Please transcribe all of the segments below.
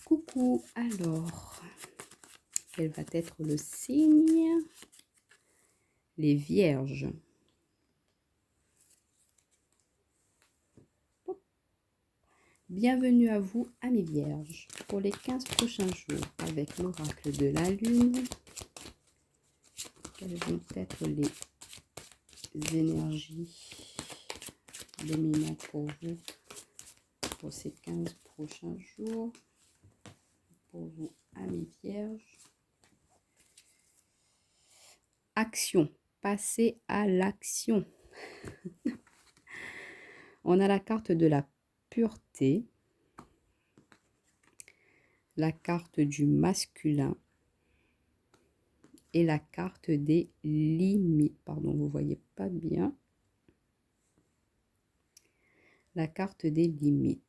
Coucou, alors, quel va être le signe? Les Vierges. Bienvenue à vous, amis Vierges, pour les 15 prochains jours avec l'oracle de la Lune. Quelles vont être les énergies dominantes pour vous pour ces 15 prochains jours? Pour vous, amis Vierges. Action, passez à l'action. On a la carte de la pureté, la carte du masculin et la carte des limites. Pardon, vous ne voyez pas bien. La carte des limites.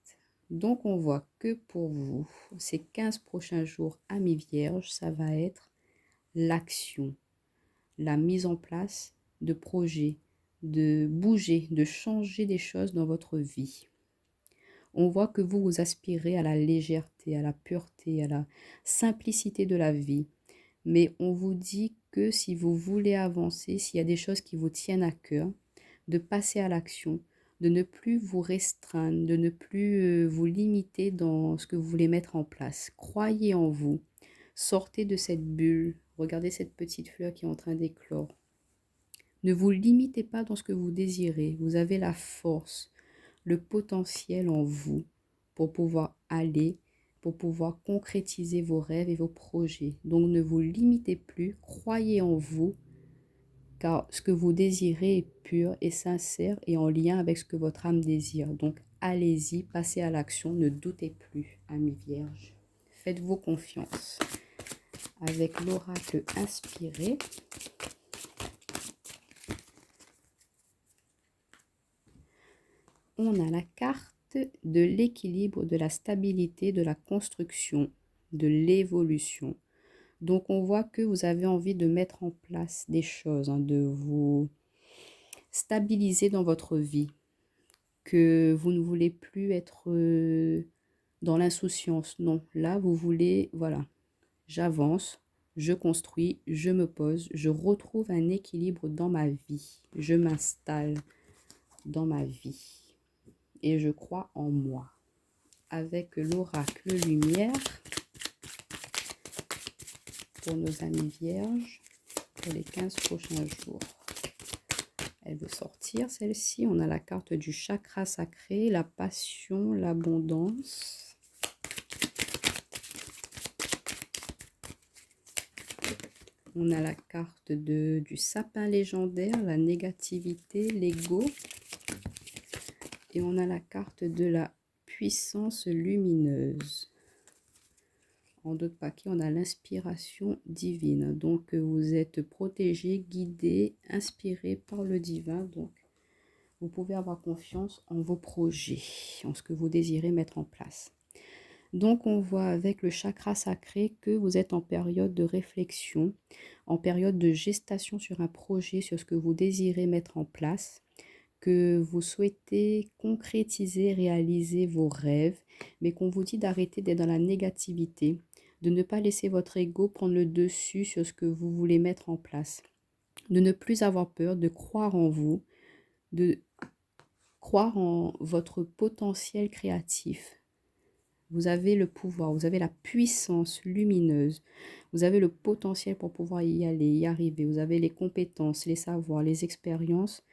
Donc, on voit que pour vous, ces 15 prochains jours, amis vierges, ça va être l'action, la mise en place de projets, de bouger, de changer des choses dans votre vie. On voit que vous vous aspirez à la légèreté, à la pureté, à la simplicité de la vie. Mais on vous dit que si vous voulez avancer, s'il y a des choses qui vous tiennent à cœur, de passer à l'action, de ne plus vous restreindre, de ne plus vous limiter dans ce que vous voulez mettre en place. Croyez en vous, sortez de cette bulle, regardez cette petite fleur qui est en train d'éclore. Ne vous limitez pas dans ce que vous désirez, vous avez la force, le potentiel en vous pour pouvoir aller, pour pouvoir concrétiser vos rêves et vos projets. Donc ne vous limitez plus, croyez en vous, car ce que vous désirez est pur et sincère et en lien avec ce que votre âme désire. Donc allez-y, passez à l'action, ne doutez plus, amis vierges. Faites-vous confiance. Avec l'oracle inspiré, on a la carte de l'équilibre, de la stabilité, de la construction, de l'évolution. Donc, on voit que vous avez envie de mettre en place des choses, de vous stabiliser dans votre vie, que vous ne voulez plus être dans l'insouciance. Non, là, vous voulez, voilà, j'avance, je construis, je me pose, je retrouve un équilibre dans ma vie, je m'installe dans ma vie et je crois en moi. Avec l'oracle lumière pour nos amis vierges pour les 15 prochains jours. Elle veut sortir celle-ci. On a la carte du chakra sacré, la passion, l'abondance. On a la carte du sapin légendaire, la négativité, l'ego. Et on a la carte de la puissance lumineuse. En d'autres paquets, on a l'inspiration divine. Donc, vous êtes protégé, guidé, inspiré par le divin. Donc, vous pouvez avoir confiance en vos projets, en ce que vous désirez mettre en place. Donc, on voit avec le chakra sacré que vous êtes en période de réflexion, en période de gestation sur un projet, sur ce que vous désirez mettre en place, que vous souhaitez concrétiser, réaliser vos rêves, mais qu'on vous dit d'arrêter d'être dans la négativité, de ne pas laisser votre ego prendre le dessus sur ce que vous voulez mettre en place, de ne plus avoir peur, de croire en vous, de croire en votre potentiel créatif. Vous avez le pouvoir, vous avez la puissance lumineuse, vous avez le potentiel pour pouvoir y aller, y arriver, vous avez les compétences, les savoirs, les expériences.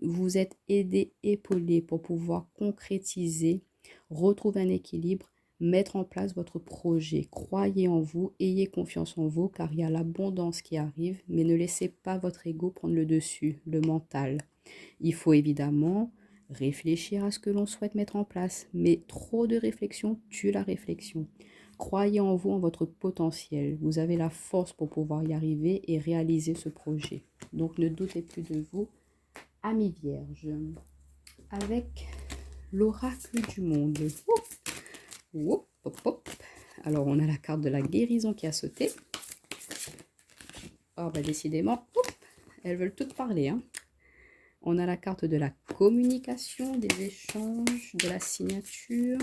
Vous êtes aidé, épaulé pour pouvoir concrétiser, retrouver un équilibre, mettre en place votre projet. Croyez en vous, ayez confiance en vous, car il y a l'abondance qui arrive, mais ne laissez pas votre ego prendre le dessus, le mental. Il faut évidemment réfléchir à ce que l'on souhaite mettre en place, mais trop de réflexion tue la réflexion. Croyez en vous, en votre potentiel. Vous avez la force pour pouvoir y arriver et réaliser ce projet. Donc ne doutez plus de vous, amis vierges, avec l'oracle du monde. Oup, hop, hop. Alors, on a la carte de la guérison qui a sauté. Oh, bah décidément, elles veulent toutes parler. Hein. On a la carte de la communication, des échanges, de la signature.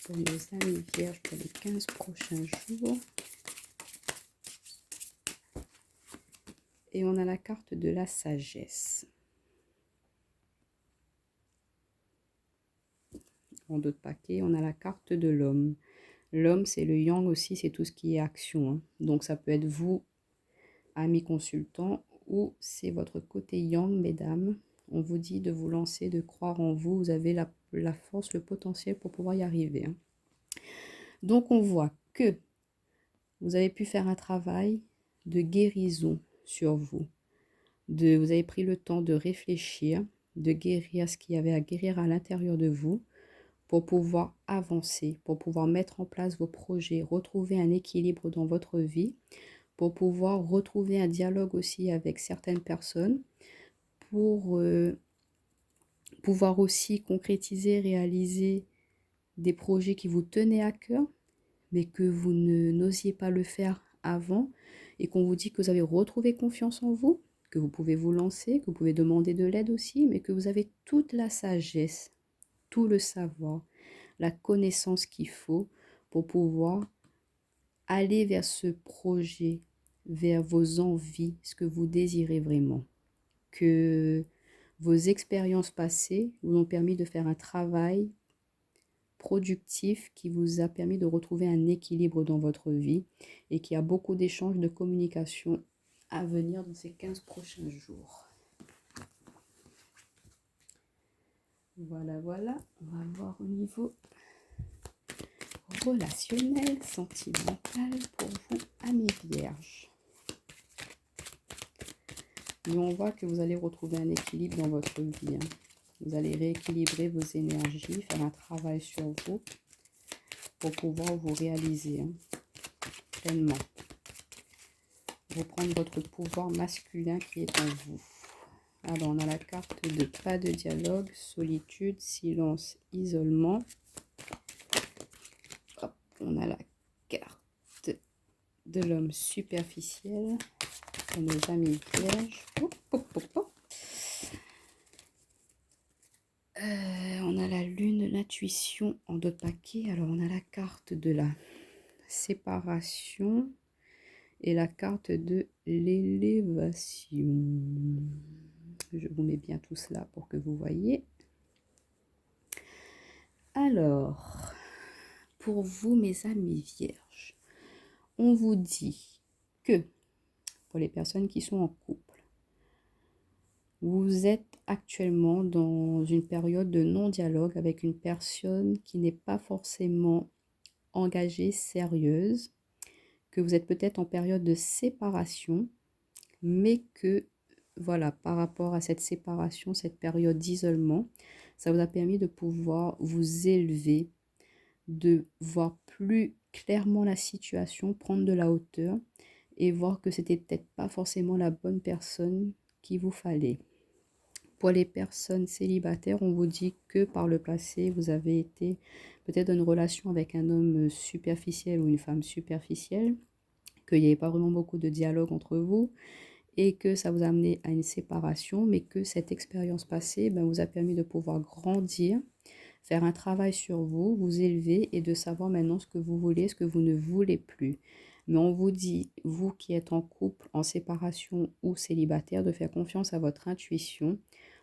pour nos amis vierges pour les 15 prochains jours. Et on a la carte de la sagesse. En d'autres paquets, on a la carte de l'homme. L'homme, c'est le yang aussi, c'est tout ce qui est action, hein. Donc, ça peut être vous, amis consultants, ou c'est votre côté yang, mesdames. On vous dit de vous lancer, de croire en vous. Vous avez la force, le potentiel pour pouvoir y arriver, hein. Donc, on voit que vous avez pu faire un travail de guérison sur vous. Vous avez pris le temps de réfléchir, de guérir ce qu'il y avait à guérir à l'intérieur de vous pour pouvoir avancer, pour pouvoir mettre en place vos projets, retrouver un équilibre dans votre vie, pour pouvoir retrouver un dialogue aussi avec certaines personnes, pour pouvoir aussi concrétiser, réaliser des projets qui vous tenaient à cœur, mais que vous n'osiez pas le faire avant, et qu'on vous dit que vous avez retrouvé confiance en vous, que vous pouvez vous lancer, que vous pouvez demander de l'aide aussi, mais que vous avez toute la sagesse, tout le savoir, la connaissance qu'il faut pour pouvoir aller vers ce projet, vers vos envies, ce que vous désirez vraiment. Que vos expériences passées vous ont permis de faire un travail productif qui vous a permis de retrouver un équilibre dans votre vie et qui a beaucoup d'échanges de communication à venir dans ces 15 prochains jours. Voilà, voilà. On va voir au niveau relationnel, sentimental pour vous, amis vierges. Et on voit que vous allez retrouver un équilibre dans votre vie, hein. Vous allez rééquilibrer vos énergies, faire un travail sur vous pour pouvoir vous réaliser, hein, pleinement. Reprendre votre pouvoir masculin qui est en vous. Alors, on a la carte de pas de dialogue, solitude, silence, isolement. Hop, on a la carte de l'homme superficiel pour nos amis vierges. Hop, hop, hop, hop. On a la lune, l'intuition en deux paquets. Alors, on a la carte de la séparation et la carte de l'élévation. Je vous mets bien tout cela pour que vous voyez. Alors, pour vous, mes amis vierges, on vous dit que pour les personnes qui sont en couple, vous êtes actuellement dans une période de non-dialogue avec une personne qui n'est pas forcément engagée, sérieuse, que vous êtes peut-être en période de séparation, mais que, voilà, par rapport à cette séparation, cette période d'isolement, ça vous a permis de pouvoir vous élever, de voir plus clairement la situation, prendre de la hauteur et voir que c'était peut-être pas forcément la bonne personne qu'il vous fallait. Pour les personnes célibataires, on vous dit que par le passé, vous avez été peut-être dans une relation avec un homme superficiel ou une femme superficielle, qu'il n'y avait pas vraiment beaucoup de dialogue entre vous et que ça vous a amené à une séparation, mais que cette expérience passée vous a permis de pouvoir grandir, faire un travail sur vous, vous élever et de savoir maintenant ce que vous voulez, ce que vous ne voulez plus. Mais on vous dit, vous qui êtes en couple, en séparation ou célibataire, de faire confiance à votre intuition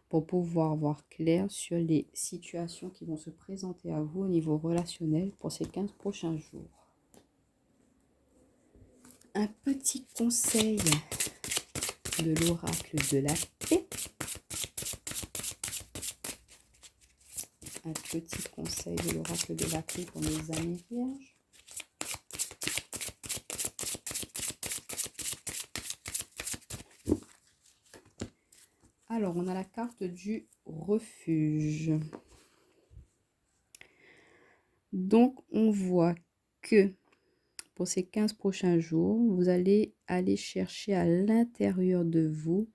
pour pouvoir voir clair sur les situations qui vont se présenter à vous au niveau relationnel pour ces 15 prochains jours. Un petit conseil de l'oracle de la paix. Un petit conseil de l'oracle de la paix pour mes amis vierges. Alors, on a la carte du refuge. Donc, on voit que pour ces 15 prochains jours, vous allez aller chercher à l'intérieur de vous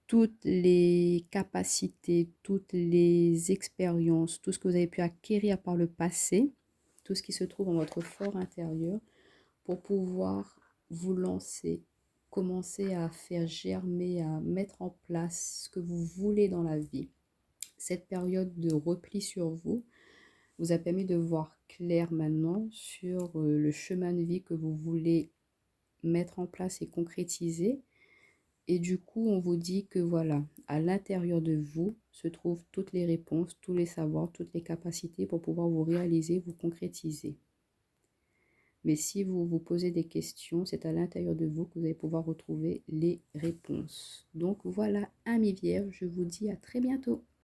toutes les capacités, toutes les expériences, tout ce que vous avez pu acquérir par le passé, tout ce qui se trouve dans votre fort intérieur pour pouvoir vous lancer, commencer à faire germer, à mettre en place ce que vous voulez dans la vie. Cette période de repli sur vous vous a permis de voir clair maintenant sur le chemin de vie que vous voulez mettre en place et concrétiser. Et du coup, on vous dit que voilà, à l'intérieur de vous se trouvent toutes les réponses, tous les savoirs, toutes les capacités pour pouvoir vous réaliser, vous concrétiser. Mais si vous vous posez des questions, c'est à l'intérieur de vous que vous allez pouvoir retrouver les réponses. Donc voilà, amis vierges, je vous dis à très bientôt.